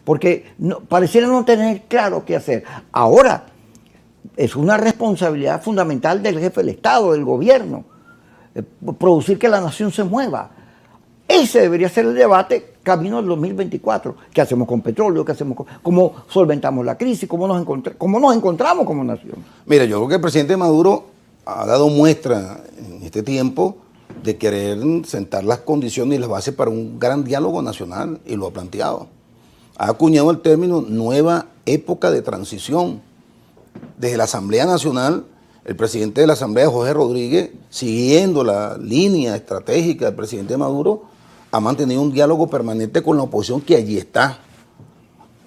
porque pareciera no tener claro qué hacer. Ahora, es una responsabilidad fundamental del jefe del Estado, del gobierno, producir que la nación se mueva. Ese debería ser el debate camino al 2024. ¿Qué hacemos con petróleo? ¿Cómo solventamos la crisis? ¿Cómo nos encontramos como nación? Mira, yo creo que el presidente Maduro ha dado muestra en este tiempo de querer sentar las condiciones y las bases para un gran diálogo nacional, y lo ha planteado. Ha acuñado el término nueva época de transición. Desde la Asamblea Nacional, el presidente de la Asamblea, José Rodríguez, siguiendo la línea estratégica del presidente Maduro, ha mantenido un diálogo permanente con la oposición que allí está.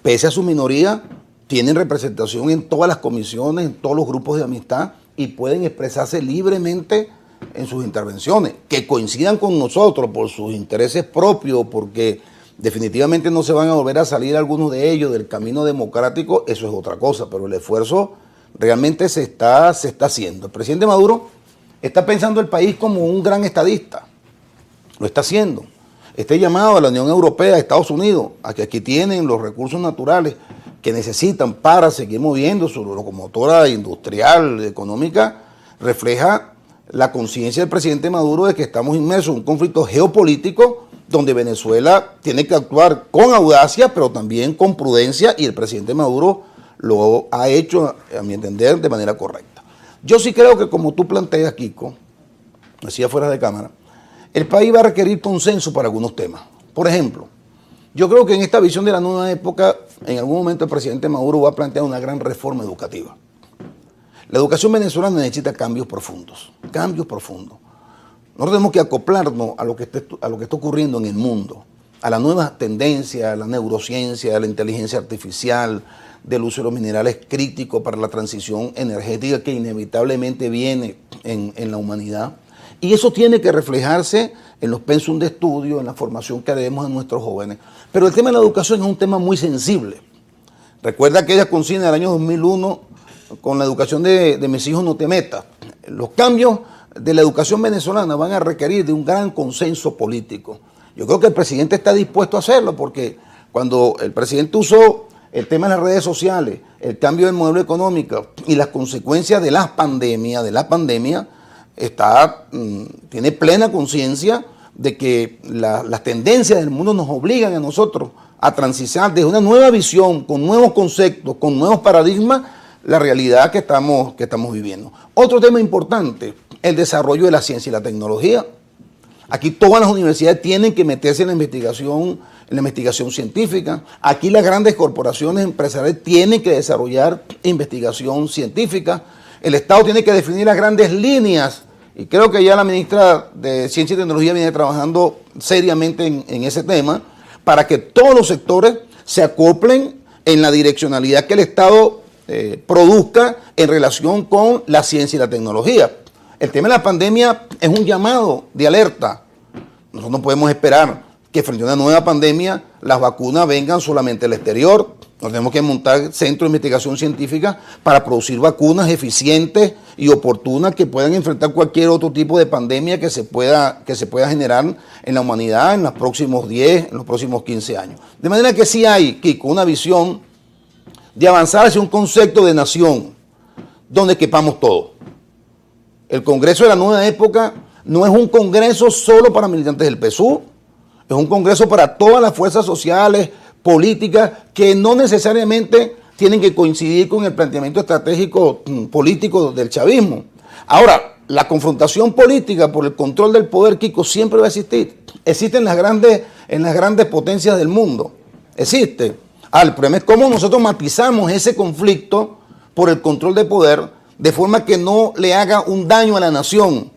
Pese a su minoría, tienen representación en todas las comisiones, en todos los grupos de amistad, y pueden expresarse libremente en sus intervenciones. Que coincidan con nosotros por sus intereses propios, porque definitivamente no se van a volver a salir algunos de ellos del camino democrático, eso es otra cosa, pero el esfuerzo realmente se está haciendo. El presidente Maduro está pensando el país como un gran estadista, lo está haciendo. Este llamado a la Unión Europea, a Estados Unidos, a que aquí tienen los recursos naturales que necesitan para seguir moviendo su locomotora industrial, económica, refleja la conciencia del presidente Maduro de que estamos inmersos en un conflicto geopolítico donde Venezuela tiene que actuar con audacia, pero también con prudencia, y el presidente Maduro lo ha hecho, a mi entender, de manera correcta. Yo sí creo que, como tú planteas, Kiko, decía fuera de cámara, el país va a requerir consenso para algunos temas. Por ejemplo, yo creo que en esta visión de la nueva época, en algún momento el presidente Maduro va a plantear una gran reforma educativa. La educación venezolana necesita cambios profundos, cambios profundos. Nosotros tenemos que acoplarnos a lo que está ocurriendo en el mundo, a las nuevas tendencias, a la neurociencia, a la inteligencia artificial, del uso de los minerales críticos para la transición energética que inevitablemente viene en la humanidad. Y eso tiene que reflejarse en los pensum de estudio, en la formación que haremos a nuestros jóvenes. Pero el tema de la educación es un tema muy sensible. Recuerda aquella consigna del año 2001, con la educación de mis hijos no te metas. Los cambios de la educación venezolana van a requerir de un gran consenso político. Yo creo que el presidente está dispuesto a hacerlo, porque cuando el presidente usó el tema de las redes sociales, el cambio del modelo económico y las consecuencias de la pandemia, tiene plena conciencia de que las tendencias del mundo nos obligan a nosotros a transitar desde una nueva visión, con nuevos conceptos, con nuevos paradigmas, la realidad que estamos viviendo. Otro tema importante, el desarrollo de la ciencia y la tecnología. Aquí todas las universidades tienen que meterse en la investigación científica. Aquí las grandes corporaciones empresariales tienen que desarrollar investigación científica. El Estado tiene que definir las grandes líneas, y creo que ya la ministra de Ciencia y Tecnología viene trabajando seriamente en ese tema, para que todos los sectores se acoplen en la direccionalidad que el Estado produzca en relación con la ciencia y la tecnología. El tema de la pandemia es un llamado de alerta. Nosotros no podemos esperar que frente a una nueva pandemia las vacunas vengan solamente del exterior. Nos tenemos que montar centros de investigación científica para producir vacunas eficientes y oportunas que puedan enfrentar cualquier otro tipo de pandemia que se pueda generar en la humanidad en los próximos 10, en los próximos 15 años. De manera que sí hay, Kiko, una visión de avanzar hacia un concepto de nación donde quepamos todos. El Congreso de la Nueva Época no es un congreso solo para militantes del PSUV, es un congreso para todas las fuerzas sociales, políticas, que no necesariamente tienen que coincidir con el planteamiento estratégico político del chavismo. Ahora, la confrontación política por el control del poder, Kiko, siempre va a existir. Existe en las grandes potencias del mundo. Existe. El problema es cómo nosotros matizamos ese conflicto por el control de poder de forma que no le haga un daño a la nación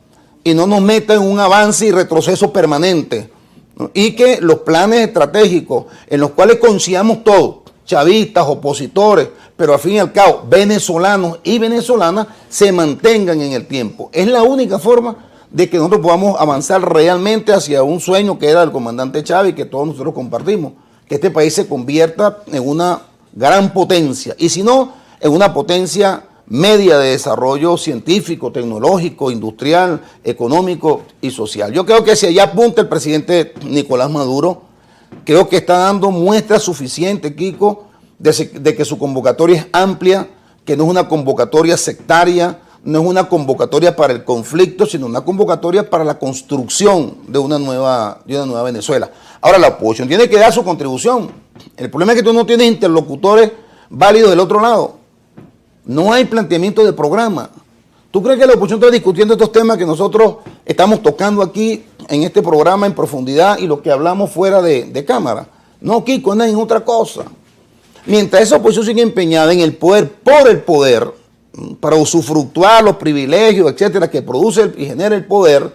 y no nos meta en un avance y retroceso permanente, ¿no? Y que los planes estratégicos en los cuales coincidamos todos, chavistas, opositores, pero al fin y al cabo venezolanos y venezolanas, se mantengan en el tiempo. Es la única forma de que nosotros podamos avanzar realmente hacia un sueño que era el comandante Chávez y que todos nosotros compartimos, que este país se convierta en una gran potencia, y si no, en una potencia media de desarrollo científico, tecnológico, industrial, económico y social. Yo creo que si allá apunta el presidente Nicolás Maduro, creo que está dando muestras suficientes, Kiko, de que su convocatoria es amplia, que no es una convocatoria sectaria, no es una convocatoria para el conflicto, sino una convocatoria para la construcción de una nueva Venezuela. Ahora, la oposición tiene que dar su contribución. El problema es que tú no tienes interlocutores válidos del otro lado. No hay planteamiento de programa. ¿Tú crees que la oposición está discutiendo estos temas que nosotros estamos tocando aquí en este programa en profundidad y lo que hablamos fuera de cámara? No, Kiko, anda en otra cosa. Mientras esa oposición sigue empeñada en el poder por el poder, para usufructuar los privilegios, etcétera, que produce y genera el poder,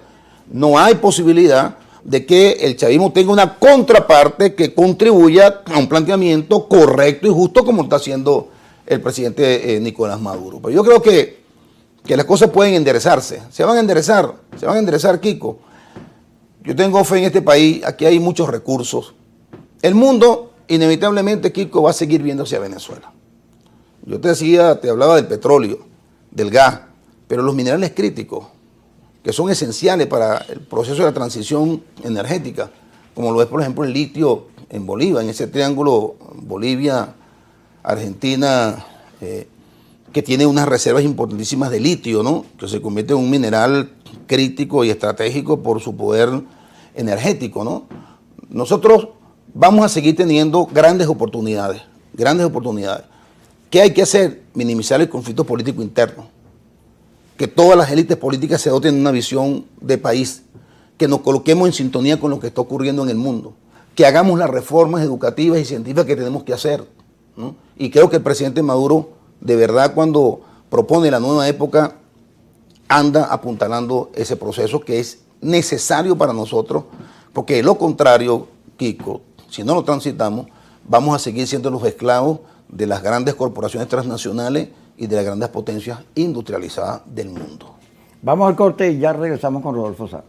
no hay posibilidad de que el chavismo tenga una contraparte que contribuya a un planteamiento correcto y justo como está haciendo el presidente Nicolás Maduro. Pero yo creo que las cosas pueden enderezarse, se van a enderezar, Kiko. Yo tengo fe en este país, aquí hay muchos recursos. El mundo, inevitablemente, Kiko, va a seguir viendo hacia Venezuela. Yo te hablaba del petróleo, del gas, pero los minerales críticos, que son esenciales para el proceso de la transición energética, como lo es, por ejemplo, el litio en Bolivia, en ese triángulo Bolivia, Argentina, que tiene unas reservas importantísimas de litio, ¿no? Que se convierte en un mineral crítico y estratégico por su poder energético, ¿no? Nosotros vamos a seguir teniendo grandes oportunidades. ¿Qué hay que hacer? Minimizar el conflicto político interno. Que todas las élites políticas se doten de una visión de país, que nos coloquemos en sintonía con lo que está ocurriendo en el mundo, que hagamos las reformas educativas y científicas que tenemos que hacer, ¿no? Y creo que el presidente Maduro, de verdad, cuando propone la nueva época, anda apuntalando ese proceso que es necesario para nosotros, porque de lo contrario, Kiko, si no lo transitamos, vamos a seguir siendo los esclavos de las grandes corporaciones transnacionales y de las grandes potencias industrializadas del mundo. Vamos al corte y ya regresamos con Rodolfo Sá.